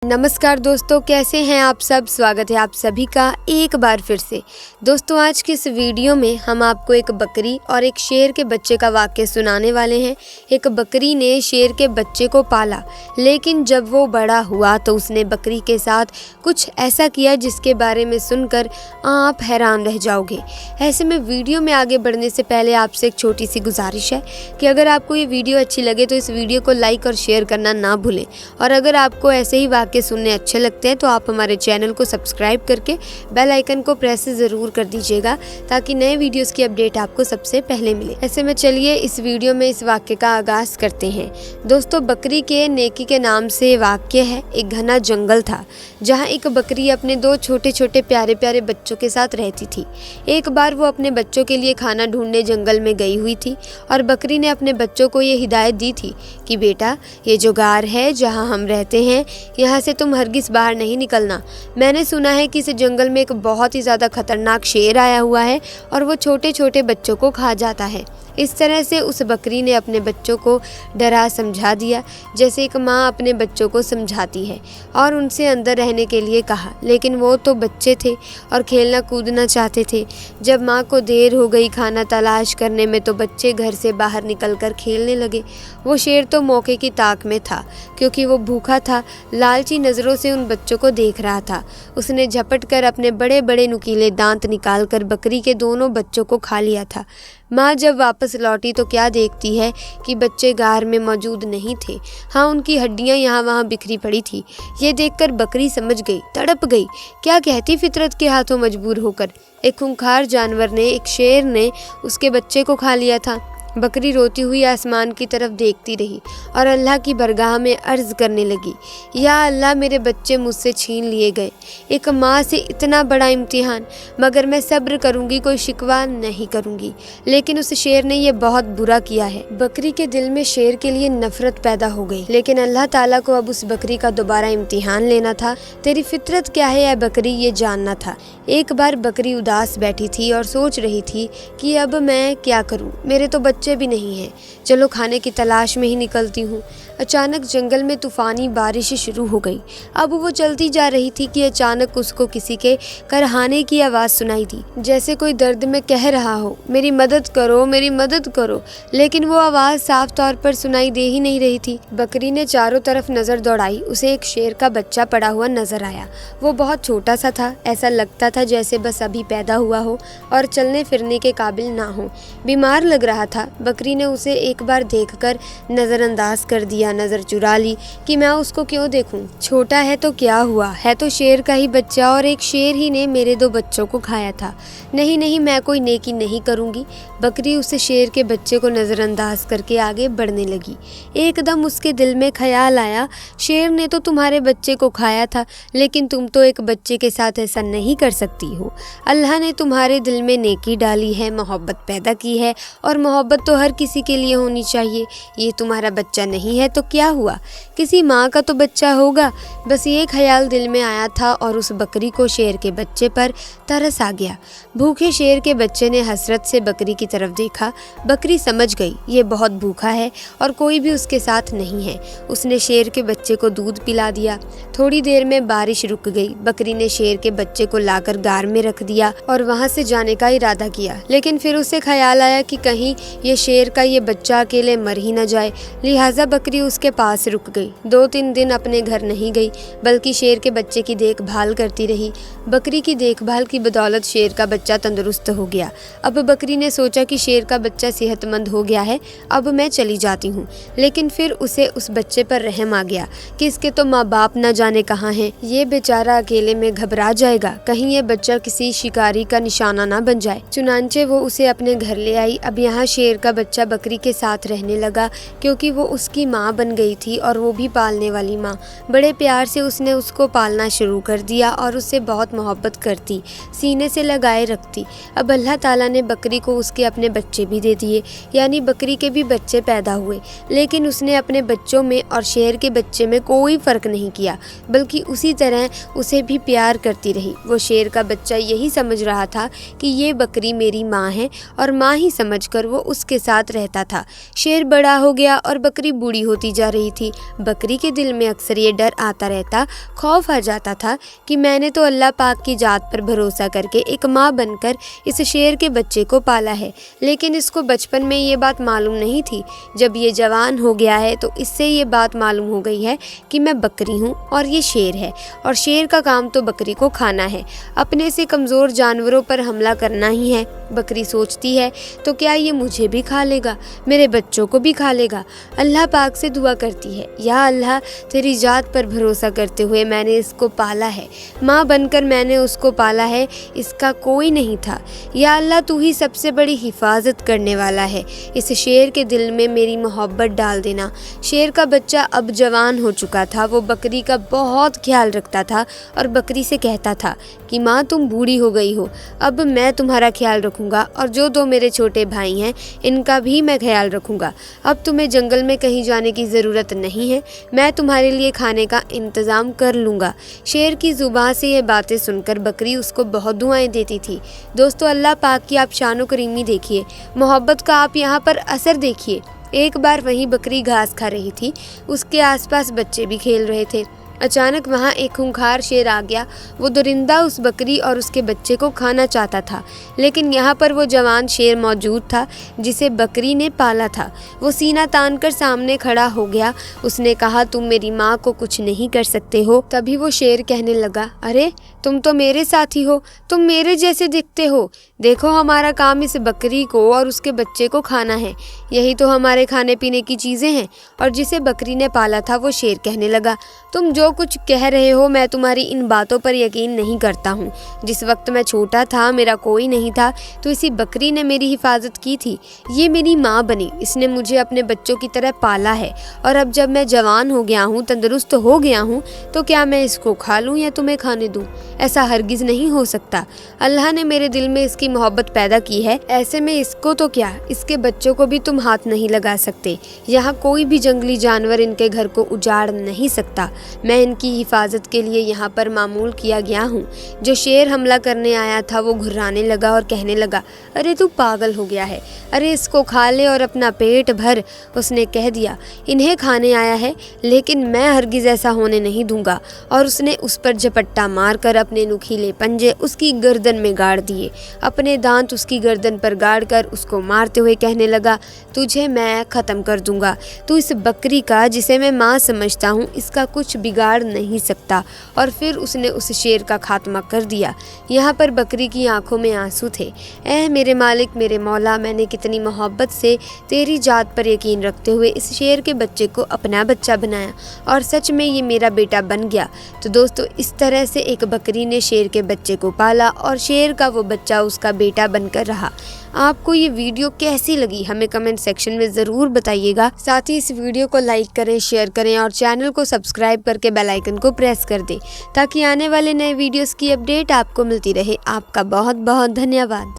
नमस्कार दोस्तों, कैसे हैं आप सब। स्वागत है आप सभी का एक बार फिर से। दोस्तों, आज की इस वीडियो में हम आपको एक बकरी और एक शेर के बच्चे का वाक्य सुनाने वाले हैं। एक बकरी ने शेर के बच्चे को पाला, लेकिन जब वो बड़ा हुआ तो उसने बकरी के साथ कुछ ऐसा किया जिसके बारे में सुनकर आप हैरान रह जाओगे। ऐसे में वीडियो में आगे बढ़ने से पहले आपसे एक छोटी सी गुजारिश है कि अगर आपको ये वीडियो अच्छी लगे तो इस वीडियो को लाइक और शेयर करना ना भूलें, और अगर आपको ऐसे ही के सुनने अच्छे लगते हैं तो आप हमारे चैनल को सब्सक्राइब करके बेल आइकन को प्रेस ज़रूर कर दीजिएगा, ताकि नए वीडियोस की अपडेट आपको सबसे पहले मिले। ऐसे में चलिए इस वीडियो में इस वाक्य का आगाज करते हैं। दोस्तों, बकरी के नेकी के नाम से वाक्य है। एक घना जंगल था जहाँ एक बकरी अपने दो छोटे छोटे प्यारे प्यारे बच्चों के साथ रहती थी। एक बार वो अपने बच्चों के लिए खाना ढूंढने जंगल में गई हुई थी, और बकरी ने अपने बच्चों को ये हिदायत दी थी कि बेटा, ये जो गार है जहाँ हम रहते हैं, यहाँ से तुम हरगिज़ बाहर नहीं निकलना। मैंने सुना है कि इस जंगल में एक बहुत ही ज़्यादा खतरनाक शेर आया हुआ है और वो छोटे छोटे बच्चों को खा जाता है। इस तरह से उस बकरी ने अपने बच्चों को डरा समझा दिया, जैसे एक माँ अपने बच्चों को समझाती है, और उनसे अंदर रहने के लिए कहा। लेकिन वो तो बच्चे थे और खेलना कूदना चाहते थे। जब माँ को देर हो गई खाना तलाश करने में तो बच्चे घर से बाहर निकलकर खेलने लगे। वो शेर तो मौके की ताक में था, क्योंकि वो भूखा था, लालची नज़रों से उन बच्चों को देख रहा था। उसने झपट कर अपने बड़े बड़े नुकीले दांत निकाल कर बकरी के दोनों बच्चों को खा लिया था। माँ जब वापस लौटी तो क्या देखती है कि बच्चे गार में मौजूद नहीं थे। हाँ, उनकी हड्डियाँ यहाँ वहाँ बिखरी पड़ी थी। ये देखकर बकरी समझ गई, तड़प गई। क्या कहती फितरत के हाथों मजबूर होकर। एक खूंखार जानवर ने, एक शेर ने उसके बच्चे को खा लिया था। बकरी रोती हुई आसमान की तरफ देखती रही और अल्लाह की बरगाह में अर्ज़ करने लगी, या अल्लाह, मेरे बच्चे मुझसे छीन लिए गए। एक माँ से इतना बड़ा इम्तिहान, मगर मैं सब्र करूँगी, कोई शिकवा नहीं करूँगी। लेकिन उस शेर ने यह बहुत बुरा किया है। बकरी के दिल में शेर के लिए नफरत पैदा हो गई, लेकिन अल्लाह ताला को अब उस बकरी का दोबारा इम्तिहान लेना था। तेरी फितरत क्या है ऐ बकरी, ये जानना था। एक बार बकरी उदास बैठी थी और सोच रही थी कि अब मैं क्या करूँ, मेरे तो बच्चे भी नहीं हैं। चलो खाने की तलाश में ही निकलती हूँ। अचानक जंगल में तूफानी बारिश शुरू हो गई। अब वो चलती जा रही थी कि अचानक उसको किसी के करहाने की आवाज़ सुनाई दी, जैसे कोई दर्द में कह रहा हो, मेरी मदद करो, मेरी मदद करो। लेकिन वो आवाज़ साफ तौर पर सुनाई दे ही नहीं रही थी। बकरी ने चारों तरफ नज़र दौड़ाई। उसे एक शेर का बच्चा पड़ा हुआ नजर आया। वो बहुत छोटा सा था, ऐसा लगता था जैसे बस अभी पैदा हुआ हो और चलने फिरने के काबिल ना हो। बीमार लग रहा था। बकरी ने उसे एक बार देखकर नज़रअंदाज कर दिया, नज़र चुरा ली कि मैं उसको क्यों देखूं। छोटा है तो क्या हुआ, है तो शेर का ही बच्चा, और एक शेर ही ने मेरे दो बच्चों को खाया था। नहीं नहीं, मैं कोई नेकी नहीं करूंगी। बकरी उस शेर के बच्चे को नज़रअंदाज करके आगे बढ़ने लगी। एकदम उसके दिल में ख्याल आया, शेर ने तो तुम्हारे बच्चे को खाया था, लेकिन तुम तो एक बच्चे के साथ ऐसा नहीं कर सकती हो। अल्लाह ने तुम्हारे दिल में नेकी डाली है, मोहब्बत पैदा की है, और मोहब्बत तो हर किसी के लिए होनी चाहिए। ये तुम्हारा बच्चा नहीं है तो क्या हुआ, किसी माँ का तो बच्चा होगा। बस ये ख्याल दिल में आया था और उस बकरी को शेर के बच्चे पर तरस आ गया। भूखे शेर के बच्चे ने हसरत से बकरी की तरफ देखा। बकरी समझ गई ये बहुत भूखा है और कोई भी उसके साथ नहीं है। उसने शेर के बच्चे को दूध पिला दिया। थोड़ी देर में बारिश रुक गई। बकरी ने शेर के बच्चे को लाकर गार में रख दिया और वहाँ से जाने का इरादा किया, लेकिन फिर उसे ख्याल आया कि कहीं ये शेर का ये बच्चा अकेले मर ही न जाए। लिहाजा बकरी उसके पास रुक गई। 2-3 दिन अपने घर नहीं गई, बल्कि शेर के बच्चे की देखभाल करती रही। बकरी की देखभाल की बदौलत शेर का बच्चा तंदुरुस्त हो गया। अब बकरी ने सोचा कि शेर का बच्चा सेहतमंद हो गया है, अब मैं चली जाती हूँ। लेकिन फिर उसे उस बच्चे पर रहम आ गया कि इसके तो माँ बाप न जाने कहाँ हैं। ये बेचारा अकेले में घबरा जाएगा, कहीं ये बच्चा किसी शिकारी का निशाना ना बन जाए। चुनांचे वो उसे अपने घर ले आई। अब यहाँ शेर का बच्चा बकरी के साथ रहने लगा, क्योंकि वो उसकी माँ बन गई थी, और वो भी पालने वाली माँ। बड़े प्यार से उसने उसको पालना शुरू कर दिया और उससे बहुत मोहब्बत करती, सीने से लगाए रखती। अब अल्लाह ताला ने बकरी को उसके अपने बच्चे भी दे दिए, यानी बकरी के भी बच्चे पैदा हुए। लेकिन उसने अपने बच्चों में और शेर के बच्चे में कोई फ़र्क नहीं किया, बल्कि उसी तरह उसे भी प्यार करती रही। वो शेर का बच्चा यही समझ रहा था कि ये बकरी मेरी माँ है, और माँ ही समझकर वो उसके साथ रहता था। शेर बड़ा हो गया और बकरी बूढ़ी होती होती जा रही थी। बकरी के दिल में अक्सर ये डर आता रहता, खौफ आ जाता था कि मैंने तो अल्लाह पाक की ज़ात पर भरोसा करके एक माँ बनकर इस शेर के बच्चे को पाला है, लेकिन इसको बचपन में ये बात मालूम नहीं थी। जब ये जवान हो गया है तो इससे ये बात मालूम हो गई है कि मैं बकरी हूँ और ये शेर है, और शेर का काम तो बकरी को खाना है, अपने से कमज़ोर जानवरों पर हमला करना ही है। बकरी सोचती है तो क्या ये मुझे भी खा लेगा, मेरे बच्चों को भी खा लेगा। अल्लाह पाक से दुआ करती है, या अल्लाह तेरी ज़ात पर भरोसा करते हुए मैंने इसको पाला है, माँ बनकर मैंने उसको पाला है, इसका कोई नहीं था। या अल्लाह तू ही सबसे बड़ी हिफाजत करने वाला है, इस शेर के दिल में मेरी मोहब्बत डाल देना। शेर का बच्चा अब जवान हो चुका था। वो बकरी का बहुत ख्याल रखता था और बकरी से कहता था कि माँ तुम बूढ़ी हो गई हो, अब मैं तुम्हारा ख्याल रखूँगा, और जो दो मेरे छोटे भाई हैं इनका भी मैं ख्याल रखूँगा। अब तुम्हें जंगल में कहीं जाने की ज़रूरत नहीं है, मैं तुम्हारे लिए खाने का इंतज़ाम कर लूँगा। शेर की ज़ुबान से ये बातें सुनकर बकरी उसको बहुत दुआएं देती थी। दोस्तों, अल्लाह पाक की आप शानो करीमी देखिए, मोहब्बत का आप यहाँ पर असर देखिए। एक बार वहीं बकरी घास खा रही थी, उसके आसपास बच्चे भी खेल रहे थे। अचानक वहाँ एक खूंखार शेर आ गया। वो दरिंदा उस बकरी और उसके बच्चे को खाना चाहता था, लेकिन यहाँ पर वो जवान शेर मौजूद था जिसे बकरी ने पाला था। वो सीना तान कर सामने खड़ा हो गया। उसने कहा, तुम मेरी माँ को कुछ नहीं कर सकते हो। तभी वो शेर कहने लगा, अरे तुम तो मेरे साथी हो, तुम मेरे जैसे दिखते हो। देखो, हमारा काम इस बकरी को और उसके बच्चे को खाना है, यही तो हमारे खाने पीने की चीज़ें हैं। और जिसे बकरी ने पाला था वो शेर कहने लगा, तुम जो कुछ कह रहे हो मैं तुम्हारी इन बातों पर यकीन नहीं करता हूँ। जिस वक्त मैं छोटा था, मेरा कोई नहीं था, तो इसी बकरी ने मेरी हिफाजत की थी। ये मेरी माँ बनी, इसने मुझे अपने बच्चों की तरह पाला है, और अब जब मैं जवान हो गया हूँ, तंदुरुस्त हो गया हूँ, तो क्या मैं इसको खा लूँ या तुम्हें खाने दूँ? ऐसा हरगिज़ नहीं हो सकता। अल्लाह ने मेरे दिल में इसकी मोहब्बत पैदा की है, ऐसे में इसको तो क्या, इसके बच्चों को भी तुम हाथ नहीं लगा सकते। यहाँ कोई भी जंगली जानवर इनके घर को उजाड़ नहीं सकता। मैं इनकी हिफाजत के लिए यहाँ पर मामूल किया गया हूँ। जो शेर हमला करने आया था वो घुर्राने लगा और कहने लगा, अरे तू पागल हो गया है, अरे इसको खा ले और अपना पेट भर। उसने कह दिया, इन्हें खाने आया है, लेकिन मैं हरगिज़ ऐसा होने नहीं दूंगा। और उसने उस पर झपट्टा मारकर अपने नुकीले पंजे उसकी गर्दन में गाड़ दिए। अपने दांत उसकी गर्दन पर गाड़ कर उसको मारते हुए कहने लगा, तुझे मैं ख़त्म कर दूंगा। तू इस बकरी का, जिसे मैं माँ समझता हूँ, इसका कुछ बिगाड़ नहीं सकता। और फिर उसने उस शेर का खात्मा कर दिया। यहाँ पर बकरी की आंखों में आंसू थे। ऐ मेरे मालिक, मेरे मौला, मैंने कितनी मोहब्बत से तेरी जात पर यकीन रखते हुए इस शेर के बच्चे को अपना बच्चा बनाया, और सच में ये मेरा बेटा बन गया। तो दोस्तों, इस तरह से एक बकरी ने शेर के बच्चे को पाला और शेर का वो बच्चा उसका बेटा बनकर रहा। आपको ये वीडियो कैसी लगी हमें कमेंट सेक्शन में ज़रूर बताइएगा। साथ ही इस वीडियो को लाइक करें, शेयर करें और चैनल को सब्सक्राइब करके बेल आइकन को प्रेस कर दें, ताकि आने वाले नए वीडियोस की अपडेट आपको मिलती रहे। आपका बहुत बहुत धन्यवाद।